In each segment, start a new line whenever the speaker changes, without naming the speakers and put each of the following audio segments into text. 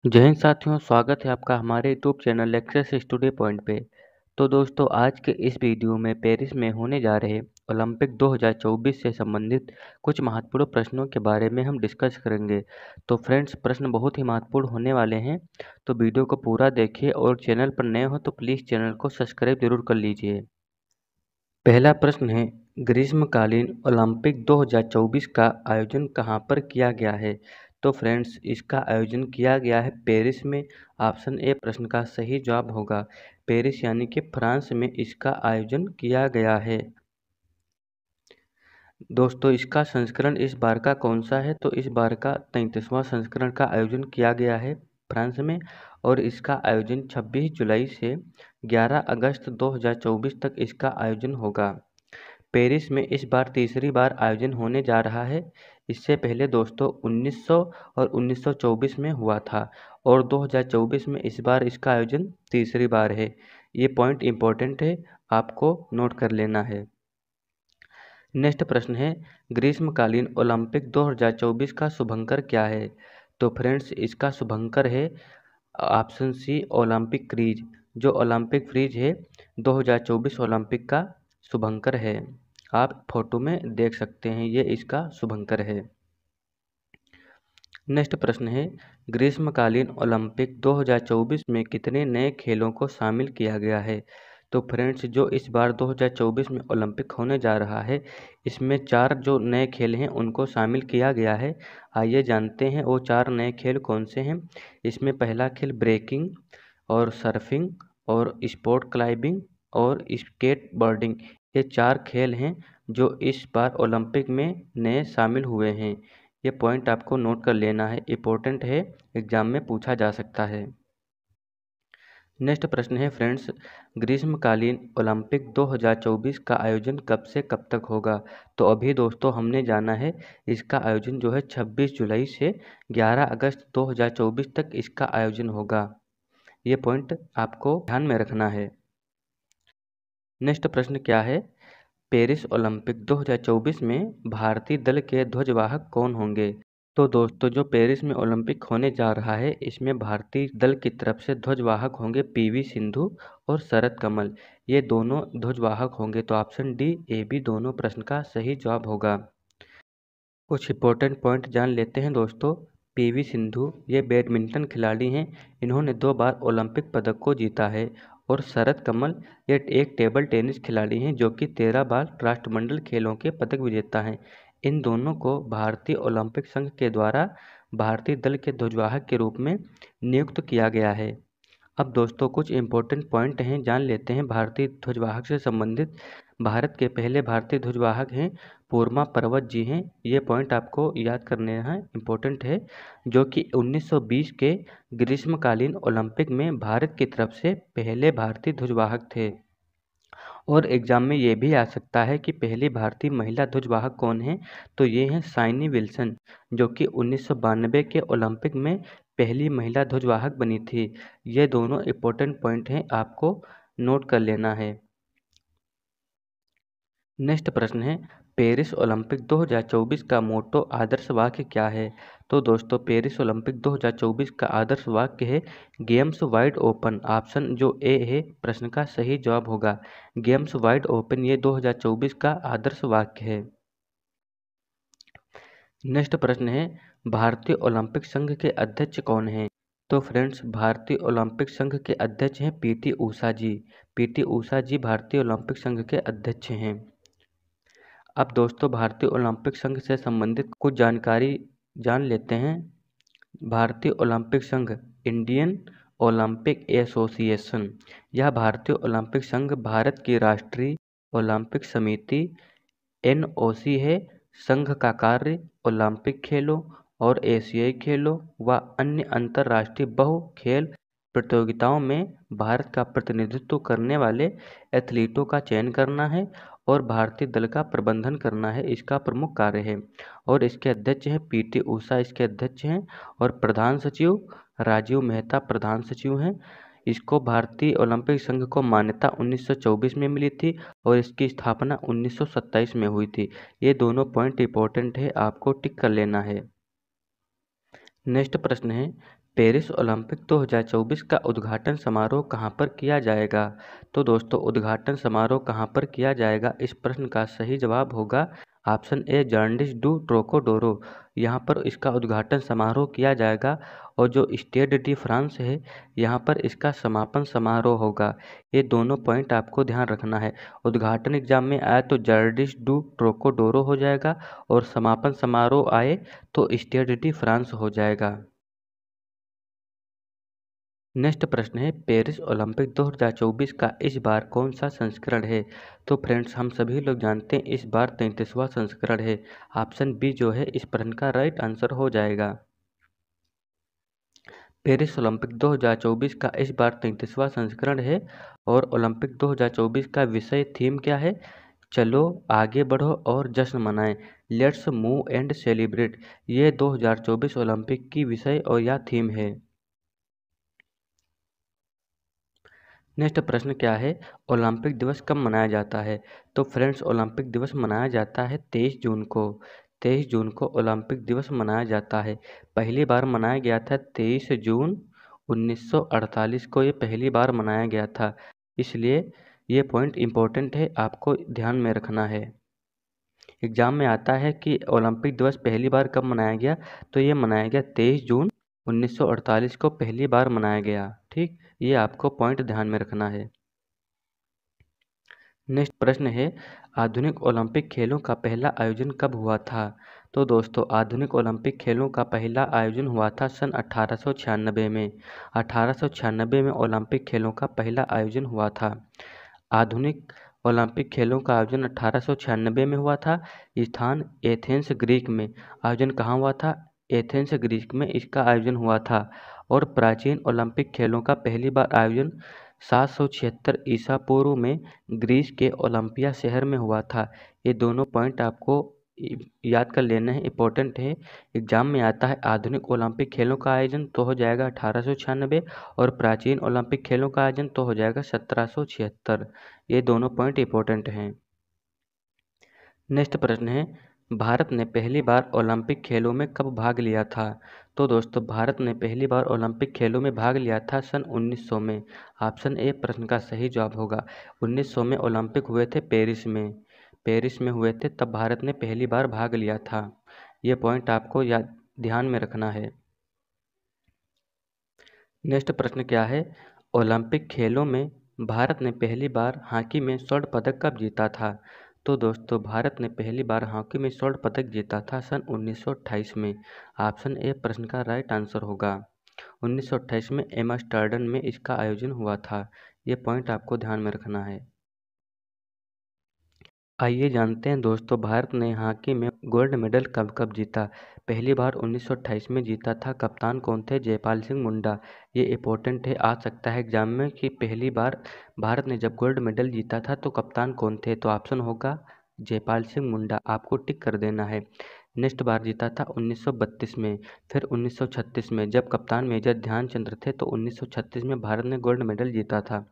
जय हिंद साथियों, स्वागत है आपका हमारे YouTube channel lectures studio point पे। तो दोस्तों, आज के इस वीडियो में पेरिस में होने जा रहे ओलंपिक 2024 से संबंधित कुछ महत्वपूर्ण प्रश्नों के बारे में हम डिस्कस करेंगे। तो फ्रेंड्स, प्रश्न बहुत ही महत्वपूर्ण होने वाले हैं, तो वीडियो को पूरा देखिए और चैनल पर नए हो तो प्लीज़ चैनल को सब्सक्राइब जरूर कर लीजिए। पहला प्रश्न है, ग्रीष्मकालीन ओलंपिक 2024 का आयोजन कहाँ पर किया गया है? तो फ्रेंड्स, इसका आयोजन किया गया है पेरिस में। ऑप्शन ए प्रश्न का सही जवाब होगा। पेरिस यानी कि फ्रांस में इसका आयोजन किया गया है। दोस्तों, इसका संस्करण इस बार का कौन सा है? तो इस बार का 33वां संस्करण का आयोजन किया गया है फ्रांस में, और इसका आयोजन 26 जुलाई से 11 अगस्त 2024 तक इसका आयोजन होगा। पेरिस में इस बार तीसरी बार आयोजन होने जा रहा है। इससे पहले दोस्तों 1900 और 1924 में हुआ था, और 2024 में इस बार इसका आयोजन तीसरी बार है। ये पॉइंट इम्पोर्टेंट है, आपको नोट कर लेना है। नेक्स्ट प्रश्न है, ग्रीष्मकालीन ओलंपिक 2024 का शुभंकर क्या है? तो फ्रेंड्स, इसका शुभंकर है ऑप्शन सी ओलंपिक क्रीज। जो ओलंपिक क्रीज है 2024 ओलंपिक का शुभंकर है। आप फोटो में देख सकते हैं, ये इसका शुभंकर है। नेक्स्ट प्रश्न है, ग्रीष्मकालीन ओलंपिक 2024 में कितने नए खेलों को शामिल किया गया है? तो फ्रेंड्स, जो इस बार 2024 में ओलंपिक होने जा रहा है, इसमें 4 जो नए खेल हैं उनको शामिल किया गया है। आइए जानते हैं वो 4 नए खेल कौन से हैं। इसमें पहला खेल ब्रेकिंग और सर्फिंग और स्पोर्ट क्लाइंबिंग और स्केट बोर्डिंग, ये 4 खेल हैं जो इस बार ओलंपिक में नए शामिल हुए हैं। ये पॉइंट आपको नोट कर लेना है, इम्पोर्टेंट है, एग्जाम में पूछा जा सकता है। नेक्स्ट प्रश्न है फ्रेंड्स, ग्रीष्मकालीन ओलंपिक 2024 का आयोजन कब से कब तक होगा? तो अभी दोस्तों हमने जाना है, इसका आयोजन जो है 26 जुलाई से 11 अगस्त 2024 तक इसका आयोजन होगा। ये पॉइंट आपको ध्यान में रखना है। नेक्स्ट प्रश्न क्या है, पेरिस ओलंपिक 2024 में भारतीय दल के ध्वजवाहक कौन होंगे? तो दोस्तों, जो पेरिस में ओलंपिक होने जा रहा है, इसमें भारतीय दल की तरफ से ध्वजवाहक होंगे पीवी सिंधु और शरत कमल। ये दोनों ध्वजवाहक होंगे। तो ऑप्शन डी, ए, बी दोनों प्रश्न का सही जवाब होगा। कुछ इंपॉर्टेंट पॉइंट जान लेते हैं दोस्तों। पीवी सिंधु ये बैडमिंटन खिलाड़ी हैं, इन्होंने 2 बार ओलंपिक पदक को जीता है। और शरत कमल ये एक टेबल टेनिस खिलाड़ी हैं जो कि 13 बार राष्ट्रमंडल खेलों के पदक विजेता हैं। इन दोनों को भारतीय ओलंपिक संघ के द्वारा भारतीय दल के ध्वजवाहक के रूप में नियुक्त किया गया है। अब दोस्तों, कुछ इम्पोर्टेंट पॉइंट हैं, जान लेते हैं भारतीय ध्वजवाहक से संबंधित। भारत के पहले भारतीय ध्वजवाहक हैं पूर्मा पर्वत जी हैं। ये पॉइंट आपको याद करने हैं, इम्पोर्टेंट है, जो कि 1920 के ग्रीष्मकालीन ओलंपिक में भारत की तरफ से पहले भारतीय ध्वजवाहक थे। और एग्जाम में ये भी आ सकता है कि पहली भारतीय महिला ध्वजवाहक कौन है? तो ये हैं साइनी विल्सन, जो कि 1992 के ओलंपिक में पहली महिला ध्वजवाहक बनी थी। ये दोनों इम्पोर्टेंट पॉइंट हैं, आपको नोट कर लेना है। नेक्स्ट प्रश्न है, पेरिस ओलंपिक 2024 का मोटो आदर्श वाक्य क्या है? तो दोस्तों, पेरिस ओलंपिक 2024 का आदर्श वाक्य है गेम्स वाइड ओपन। ऑप्शन जो ए है प्रश्न का सही जवाब होगा। गेम्स वाइड ओपन ये 2024 का आदर्श वाक्य है। नेक्स्ट प्रश्न है, भारतीय ओलंपिक संघ के अध्यक्ष कौन हैं? तो फ्रेंड्स, भारतीय ओलंपिक संघ के अध्यक्ष हैं पीटी ऊषा जी। पीटी ऊषा जी भारतीय ओलंपिक संघ के अध्यक्ष हैं। अब दोस्तों, भारतीय ओलंपिक संघ से संबंधित कुछ जानकारी जान लेते हैं। भारतीय ओलंपिक संघ, इंडियन ओलंपिक एसोसिएशन, यह भारतीय ओलंपिक संघ भारत की राष्ट्रीय ओलंपिक समिति एनओसी है। संघ का कार्य ओलंपिक खेलों और एशियाई खेलों व अन्य अंतर्राष्ट्रीय बहु खेल प्रतियोगिताओं में भारत का प्रतिनिधित्व करने वाले एथलीटों का चयन करना है और भारतीय दल का प्रबंधन करना है, इसका प्रमुख कार्य है। और इसके अध्यक्ष हैं पीटी ऊषा, इसके अध्यक्ष हैं। और प्रधान सचिव राजीव मेहता प्रधान सचिव हैं। इसको भारतीय ओलंपिक संघ को मान्यता 1924 में मिली थी और इसकी स्थापना 1927 में हुई थी। ये दोनों पॉइंट इंपॉर्टेंट है, आपको टिक कर लेना है। नेक्स्ट प्रश्न है, पेरिस ओलंपिक 2024 का उद्घाटन समारोह कहाँ पर किया जाएगा? तो दोस्तों, उद्घाटन समारोह कहाँ पर किया जाएगा, इस प्रश्न का सही जवाब होगा ऑप्शन ए, जर्डिस डू ट्रोकोडोरो। यहाँ पर इसका उद्घाटन समारोह किया जाएगा और जो स्टेड डी फ्रांस है, यहाँ पर इसका समापन समारोह होगा। ये दोनों पॉइंट आपको ध्यान रखना है। उद्घाटन एग्जाम में आए तो जर्डिस डू ट्रोकोडोरो हो जाएगा और समापन समारोह आए तो स्टेड डी फ्रांस हो जाएगा। नेक्स्ट प्रश्न है, पेरिस ओलंपिक 2024 का इस बार कौन सा संस्करण है? तो फ्रेंड्स, हम सभी लोग जानते हैं इस बार 33वां संस्करण है। ऑप्शन बी जो है इस प्रश्न का राइट आंसर हो जाएगा। पेरिस ओलंपिक 2024 का इस बार 33वां संस्करण है और ओलंपिक 2024 का विषय थीम क्या है? चलो आगे बढ़ो और जश्न मनाएं, लेट्स मूव एंड सेलिब्रेट। ये 2024 ओलंपिक की विषय और या थीम है। नेक्स्ट प्रश्न क्या है, ओलंपिक दिवस कब मनाया जाता है? तो फ्रेंड्स, ओलंपिक दिवस मनाया जाता है 23 जून को। 23 जून को ओलंपिक दिवस मनाया जाता है। पहली बार मनाया गया था 23 जून 1948 को, ये पहली बार मनाया गया था। इसलिए ये पॉइंट इम्पोर्टेंट है, आपको ध्यान में रखना है। एग्जाम में आता है कि ओलंपिक दिवस पहली बार कब मनाया गया, तो ये मनाया गया 23 जून 1948 को पहली बार मनाया गया। ठीक, ये आपको पॉइंट ध्यान में रखना है। नेक्स्ट प्रश्न है, आधुनिक ओलंपिक खेलों का पहला आयोजन कब हुआ था? तो दोस्तों, आधुनिक ओलंपिक खेलों का पहला आयोजन हुआ था सन 1896 में। 1896 में ओलंपिक खेलों का पहला आयोजन हुआ था। आधुनिक ओलंपिक खेलों का आयोजन 1896 में हुआ था। स्थान एथेंस ग्रीक में। आयोजन कहाँ हुआ था? एथेंस ग्रीक में इसका आयोजन हुआ था। और प्राचीन ओलंपिक खेलों का पहली बार आयोजन 776 ईसा पूर्व में ग्रीस के ओलंपिया शहर में हुआ था। ये दोनों पॉइंट आपको याद कर लेना है, इम्पोर्टेंट है। एग्जाम में आता है आधुनिक ओलंपिक खेलों का आयोजन तो हो जाएगा 1896 और प्राचीन ओलंपिक खेलों का आयोजन तो हो जाएगा 1776। ये दोनों पॉइंट इम्पोर्टेंट हैं। नेक्स्ट प्रश्न है, भारत ने पहली बार ओलंपिक खेलों में कब भाग लिया था? तो दोस्तों, भारत ने पहली बार ओलंपिक खेलों में भाग लिया था सन 1900 में। ऑप्शन ए प्रश्न का सही जवाब होगा। 1900 में ओलंपिक हुए थे पेरिस में। पेरिस में हुए थे, तब भारत ने पहली बार भाग लिया था। ये पॉइंट आपको याद ध्यान में रखना है। नेक्स्ट प्रश्न क्या है, ओलंपिक खेलों में भारत ने पहली बार हॉकी में स्वर्ण पदक कब जीता था? तो दोस्तों, भारत ने पहली बार हॉकी में स्वर्ण पदक जीता था सन 1928 में। ऑप्शन ए प्रश्न का राइट आंसर होगा। 1928 में एम्स्टर्डम में इसका आयोजन हुआ था। ये पॉइंट आपको ध्यान में रखना है। आइए जानते हैं दोस्तों, भारत ने हॉकी में गोल्ड मेडल कब कब जीता? पहली बार 1928 में जीता था। कप्तान कौन थे? जयपाल सिंह मुंडा। ये इम्पोर्टेंट है, आ सकता है एग्जाम में कि पहली बार भारत ने जब गोल्ड मेडल जीता था तो कप्तान कौन थे? तो ऑप्शन होगा जयपाल सिंह मुंडा, आपको टिक कर देना है। नेक्स्ट बार जीता था 1932 में। फिर 1936 में जब कप्तान मेजर ध्यानचंद्र थे तो 1936 में भारत ने गोल्ड मेडल जीता था।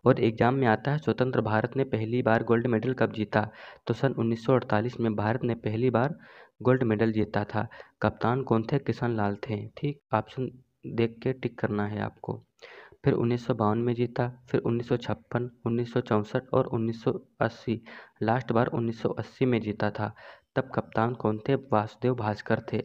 और एग्जाम में आता है स्वतंत्र भारत ने पहली बार गोल्ड मेडल कब जीता? तो सन 1948 में भारत ने पहली बार गोल्ड मेडल जीता था। कप्तान कौन थे? किशन लाल थे। ठीक, ऑप्शन देख के टिक करना है आपको। फिर 1952 में जीता, फिर 1956, 1964 और 1980। लास्ट बार 1980 में जीता था। तब कप्तान कौन थे? वासुदेव भास्कर थे।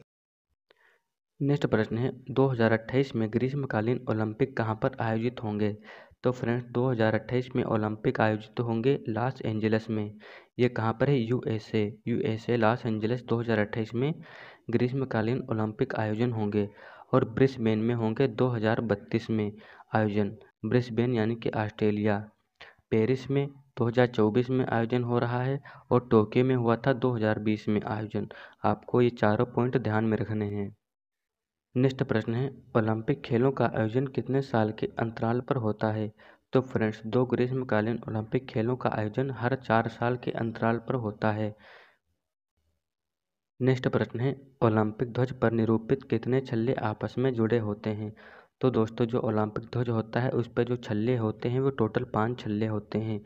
नेक्स्ट प्रश्न है, 2028 में ग्रीष्मकालीन ओलंपिक कहाँ पर आयोजित होंगे? तो फ्रेंड्स, 2028 में ओलंपिक आयोजित होंगे लॉस एंजल्स में। ये कहाँ पर है? यूएसए लॉस एंजल्स 2028 में ग्रीष्मकालीन ओलंपिक आयोजन होंगे। और ब्रिस्बेन में होंगे 2032 में आयोजन। ब्रिस्बेन यानी कि ऑस्ट्रेलिया। पेरिस में 2024 में आयोजन हो रहा है और टोक्यो में हुआ था 2020 में आयोजन। आपको ये चारों पॉइंट ध्यान में रखने हैं। नेक्स्ट प्रश्न है, ओलंपिक खेलों का आयोजन कितने साल के अंतराल पर होता है? तो फ्रेंड्स, 2 ग्रीष्मकालीन ओलंपिक खेलों का आयोजन हर 4 साल के अंतराल पर होता है। नेक्स्ट प्रश्न है, ओलंपिक ध्वज पर निरूपित कितने छल्ले आपस में जुड़े होते हैं? तो दोस्तों, जो ओलंपिक ध्वज होता है उस पर जो छल्ले होते हैं वो टोटल 5 छल्ले होते हैं।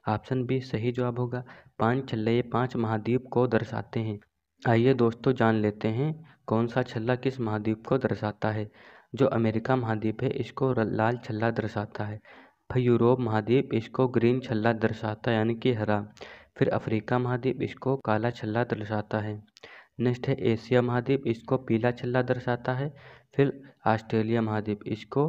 ऑप्शन बी सही जवाब होगा। 5 छल्ले ये 5 महाद्वीप को दर्शाते हैं। आइए दोस्तों, जान लेते हैं कौन सा छल्ला किस महाद्वीप को दर्शाता है? जो अमेरिका महाद्वीप है इसको लाल छल्ला दर्शाता है। फिर यूरोप महाद्वीप इसको ग्रीन छल्ला दर्शाता है यानी कि हरा। फिर अफ्रीका महाद्वीप इसको काला छल्ला दर्शाता है। नेक्स्ट है एशिया महाद्वीप, इसको पीला छल्ला दर्शाता है। फिर ऑस्ट्रेलिया महाद्वीप इसको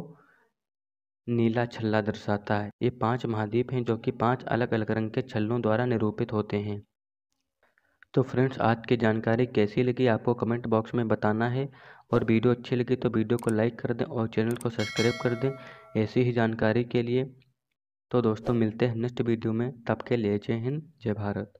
नीला छल्ला दर्शाता है। ये 5 महाद्वीप हैं जो कि 5 अलग अलग रंग के छल्लों द्वारा निरूपित होते हैं। तो फ्रेंड्स, आज की जानकारी कैसी लगी आपको कमेंट बॉक्स में बताना है, और वीडियो अच्छी लगी तो वीडियो को लाइक कर दें और चैनल को सब्सक्राइब कर दें ऐसी ही जानकारी के लिए। तो दोस्तों, मिलते हैं नेक्स्ट वीडियो में, तब के लिए जय हिंद जय भारत।